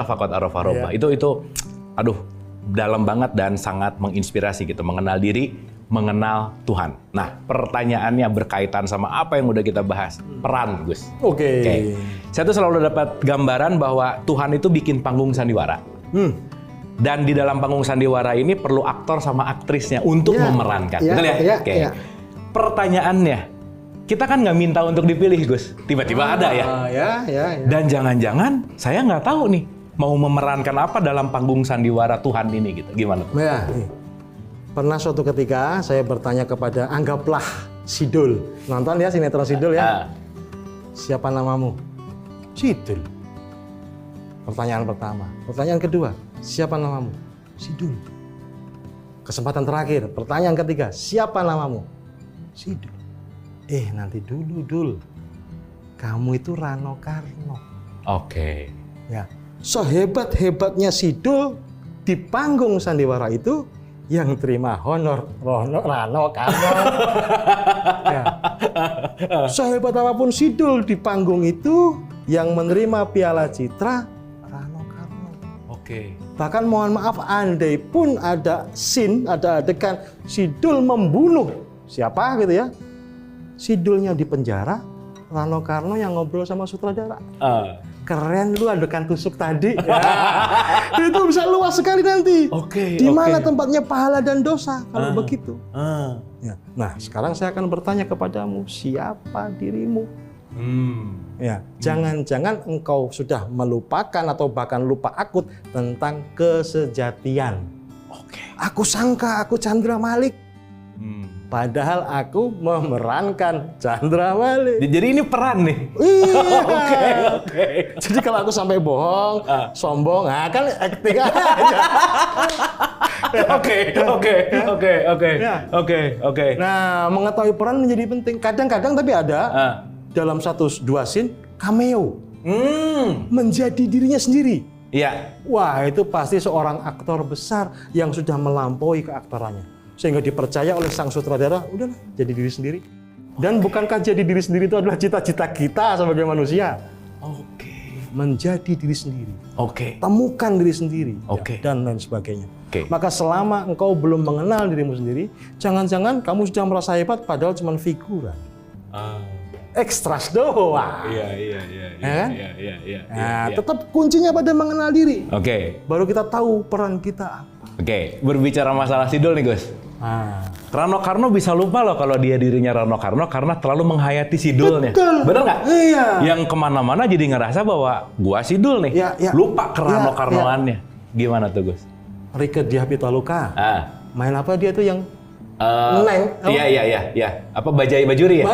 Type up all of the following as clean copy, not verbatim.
Faqad arafa rabbah. Itu aduh, dalam banget dan sangat menginspirasi gitu, mengenal diri, mengenal Tuhan. Nah, pertanyaannya berkaitan sama apa yang udah kita bahas, peran, Gus. Oke. Saya tuh selalu dapat gambaran bahwa Tuhan itu bikin panggung sandiwara. Dan di dalam panggung sandiwara ini perlu aktor sama aktrisnya untuk memerankan. Betul ya? Oke. Pertanyaannya, kita kan nggak minta untuk dipilih, Gus. Tiba-tiba ada ya. Dan jangan-jangan saya nggak tahu nih mau memerankan apa dalam panggung sandiwara Tuhan ini gitu. Gimana tuh? Pernah suatu ketika saya bertanya kepada, anggaplah Sidul. Nonton ya sinetron Sidul ya. Siapa namamu? Sidul. Pertanyaan pertama. Pertanyaan kedua, siapa namamu? Sidul. Kesempatan terakhir, pertanyaan ketiga, siapa namamu? Sidul. Nanti dulu, Dul. Kamu itu Rano Karno. Oke. Ya. Sehebat-hebatnya Sidul di panggung sandiwara itu, yang terima honor Rano Karno. Sehebat apapun Sidul di panggung itu, yang menerima piala citra Rano Karno. Oke. Bahkan mohon maaf, andai pun ada scene, ada adegan Sidul membunuh siapa gitu ya, Sidulnya di penjara, Rano Karno yang ngobrol sama sutradara. Keren lu adegan tusuk tadi. Itu bisa luas sekali nanti. Di mana tempatnya pahala dan dosa kalau begitu. Nah, sekarang saya akan bertanya kepadamu, siapa dirimu? Jangan-jangan engkau sudah melupakan atau bahkan lupa akut tentang kesejatian. Aku sangka aku Chandra Malik. Padahal aku memerankan Chandra Malik. Jadi ini peran nih. Iya. Oke. Jadi kalau aku sampai bohong, sombong, kan acting aja. Oke. Nah, mengetahui peran menjadi penting. Kadang-kadang tapi ada dalam 1-2 scene cameo. Menjadi dirinya sendiri. Iya. Wah, itu pasti seorang aktor besar yang sudah melampaui keaktorannya. Sehingga dipercaya oleh sang sutradara, udahlah jadi diri sendiri. Dan bukankah jadi diri sendiri itu adalah cita-cita kita sebagai manusia? Menjadi diri sendiri. Temukan diri sendiri. Dan lain sebagainya. Maka selama engkau belum mengenal dirimu sendiri, jangan-jangan kamu sudah merasa hebat padahal cuma figuran. Ekstras doang. Tetap kuncinya pada mengenal diri. Baru kita tahu peran kita apa. Berbicara masalah Sidul nih, Gus. Rano Karno bisa lupa loh kalau dia dirinya Rano Karno karena terlalu menghayati Sidulnya. Bener nggak? Iya. Yang kemana-mana jadi ngerasa bahwa gua Sidul nih. Lupa ke Rano Karnoannya. Gimana tuh, Gus? Rieke Diah Pitaloka. Main apa dia tuh yang Neng? Iya. Apa Bajai Bajuri ya?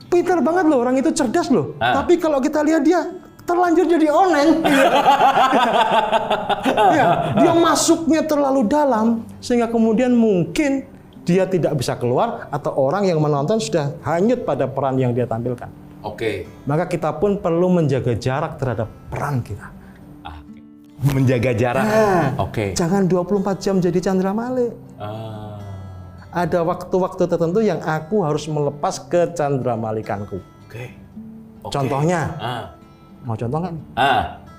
Pintar banget loh, orang itu cerdas loh. Tapi kalau kita lihat dia terlanjur jadi oneng. Dia masuknya terlalu dalam sehingga kemudian mungkin dia tidak bisa keluar atau orang yang menonton sudah hanyut pada peran yang dia tampilkan. Maka kita pun perlu menjaga jarak terhadap peran kita. Menjaga jarak. Jangan 24 jam jadi Chandra Malik. Ada waktu-waktu tertentu yang aku harus melepas ke Chandra Malikanku. Contohnya, mau contoh nggak?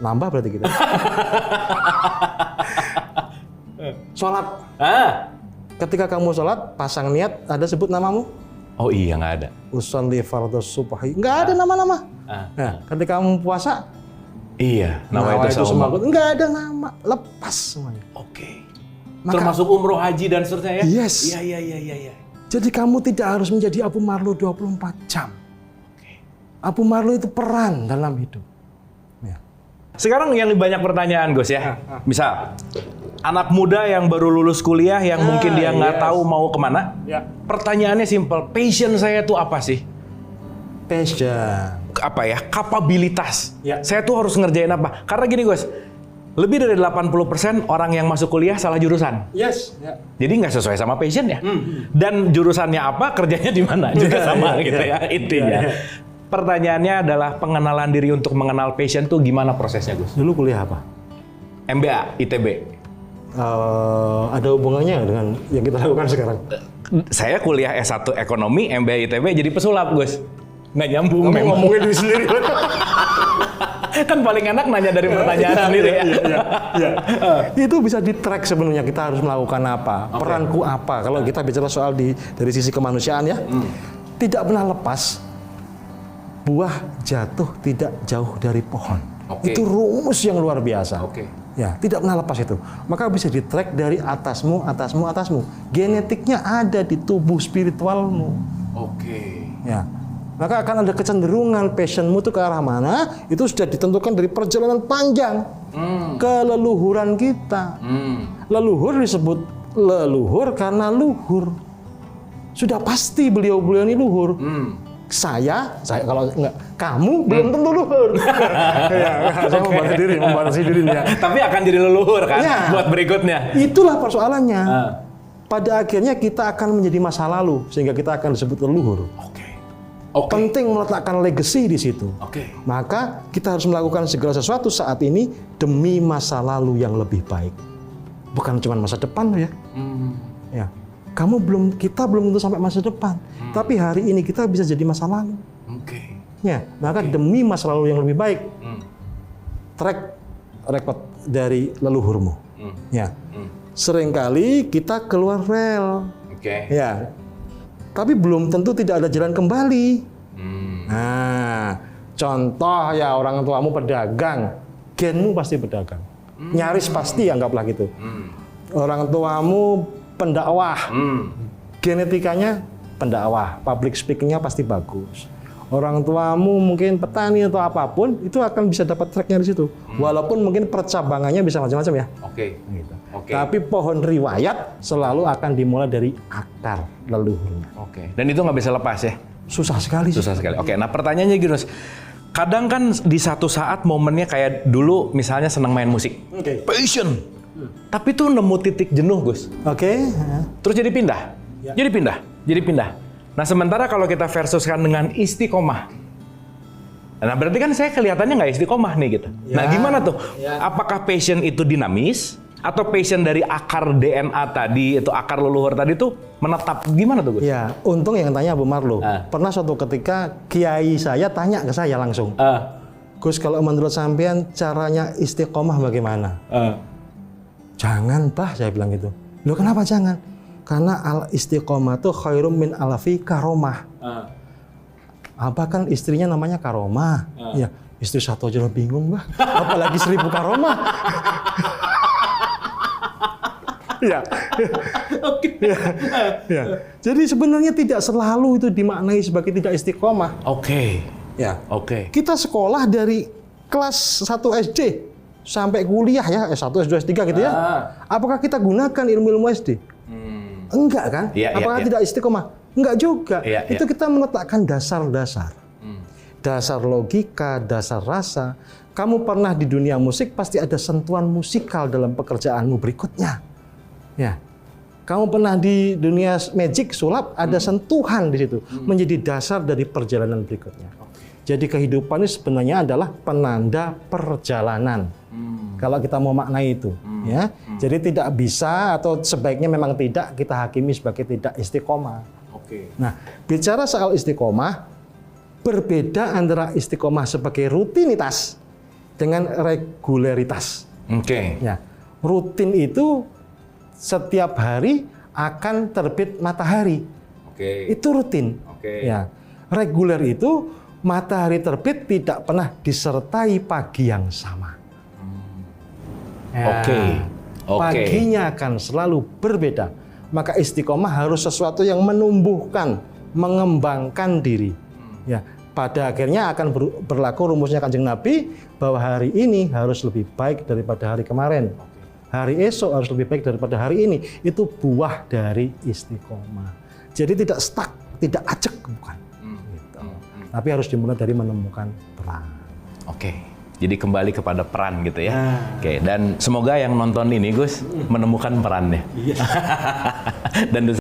Nambah berarti kita. Sholat. Ketika kamu sholat, pasang niat, ada sebut namamu? Oh iya, nggak ada. Usolli fardhu subhi. Nggak ada nama-nama. Nah, ketika kamu puasa, iya, nama itu semakut. Nggak ada nama, lepas semuanya. Termasuk umroh, haji dan seterusnya ya? Yes. Iya. Jadi kamu tidak harus menjadi Abu Marlo 24 jam. Abu Marlo itu peran dalam hidup. Sekarang yang banyak pertanyaan, Gus ya. Misal, anak muda yang baru lulus kuliah yang mungkin dia nggak tahu mau kemana. Pertanyaannya simpel, passion saya tuh apa sih? Passion. Apa ya? Kapabilitas. Saya tuh harus ngerjain apa? Karena gini, Gus. Lebih dari 80% orang yang masuk kuliah salah jurusan. Jadi nggak sesuai sama passion ya. Dan jurusannya apa, kerjanya di mana juga sama gitu ya intinya. Pertanyaannya adalah pengenalan diri untuk mengenal passion tuh gimana prosesnya, Gus? Dulu kuliah apa? MBA, ITB. Ada hubungannya dengan yang kita lakukan sekarang? Saya kuliah S1 Ekonomi, MBA ITB jadi pesulap, Gus. Nggak nyambung. Kamu ngomongin diri sendiri. Kan paling enak nanya dari pertanyaan sendiri ya. Iya. Itu bisa di-track sebenarnya kita harus melakukan apa, peranku apa. Kalau kita bicara soal dari sisi kemanusiaan ya, tidak pernah lepas buah jatuh tidak jauh dari pohon. Itu rumus yang luar biasa. Ya, tidak pernah lepas itu. Maka bisa di-track dari atasmu. Genetiknya ada di tubuh spiritualmu. Ya. Maka akan ada kecenderungan passionmu itu ke arah mana, itu sudah ditentukan dari perjalanan panjang keleluhuran kita. Leluhur disebut leluhur karena luhur. Sudah pasti beliau-beliau ini luhur. Saya kalau enggak, kamu belum tentu luhur. Saya membatasi diri ya. Tapi akan jadi leluhur kan buat berikutnya. Itulah persoalannya. Pada akhirnya kita akan menjadi masa lalu sehingga kita akan disebut leluhur. Penting meletakkan legacy di situ. Maka kita harus melakukan segala sesuatu saat ini demi masa lalu yang lebih baik. Bukan cuma masa depan ya. Ya. Kita belum tentu sampai masa depan. Tapi hari ini kita bisa jadi masa lalu. Ya, maka demi masa lalu yang lebih baik. Track record dari leluhurmu. Ya. Seringkali kita keluar rel. Ya. Tapi belum tentu tidak ada jalan kembali. Nah, contoh ya orang tuamu pedagang, genmu pasti pedagang. Nyaris pasti anggaplah gitu. Orang tuamu pendakwah, genetikanya pendakwah, public speakingnya pasti bagus. Orang tuamu mungkin petani atau apapun, itu akan bisa dapat tracknya di situ. Walaupun mungkin percabangannya bisa macam-macam ya. Gitu. Tapi pohon riwayat selalu akan dimulai dari akar leluhurnya. Dan itu nggak bisa lepas ya? Susah sekali. Nah pertanyaannya gini, Gus. Kadang kan di satu saat momennya kayak dulu misalnya senang main musik. Passion. Tapi tuh nemu titik jenuh, Gus. Terus jadi pindah. Jadi pindah. Nah sementara kalau kita versuskan dengan istiqomah. Nah berarti kan saya kelihatannya nggak istiqomah nih gitu. Nah gimana tuh? Apakah passion itu dinamis? Atau passion dari akar DNA tadi, itu akar leluhur tadi tuh menetap gimana tuh, Gus? Ya, untung yang tanya Abu Marlo. Pernah suatu ketika kiai saya tanya ke saya langsung, Gus kalau menurut sampean caranya istiqomah bagaimana? Jangan bah, saya bilang gitu. Loh kenapa jangan? Karena al istiqomah tuh khairum min alfi karomah. Apa kan istrinya namanya karomah? Ya, istri satu aja bingung bah, apalagi 1000 karomah. Ya. Jadi sebenarnya tidak selalu itu dimaknai sebagai tidak istiqomah. Kita sekolah dari kelas 1 SD sampai kuliah ya, S1, S2, S3 gitu ya. Apakah kita gunakan ilmu-ilmu SD? Enggak kan? Apakah tidak istiqomah? Enggak juga. Itu kita meletakkan dasar-dasar. Dasar logika, dasar rasa. Kamu pernah di dunia musik pasti ada sentuhan musikal dalam pekerjaanmu berikutnya. Ya, kamu pernah di dunia magic, sulap, ada sentuhan di situ, menjadi dasar dari perjalanan berikutnya. Jadi kehidupan ini sebenarnya adalah penanda perjalanan. Kalau kita mau maknai itu, ya. Jadi tidak bisa atau sebaiknya memang tidak kita hakimi sebagai tidak istiqomah. Nah, bicara soal istiqomah, berbeda antara istiqomah sebagai rutinitas dengan regularitas. Ya, rutin itu setiap hari akan terbit matahari. Itu rutin. Ya. Reguler itu matahari terbit tidak pernah disertai pagi yang sama. Paginya akan selalu berbeda. Maka istiqomah harus sesuatu yang menumbuhkan, mengembangkan diri. Ya. Pada akhirnya akan berlaku rumusnya Kanjeng Nabi bahwa hari ini harus lebih baik daripada hari kemarin. Hari esok harus lebih baik daripada hari ini. Itu buah dari istiqomah. Jadi tidak stuck, tidak acek, bukan. Gitu. Tapi harus dimulai dari menemukan peran. Jadi kembali kepada peran gitu ya. Dan semoga yang nonton ini, Gus, menemukan perannya. Dan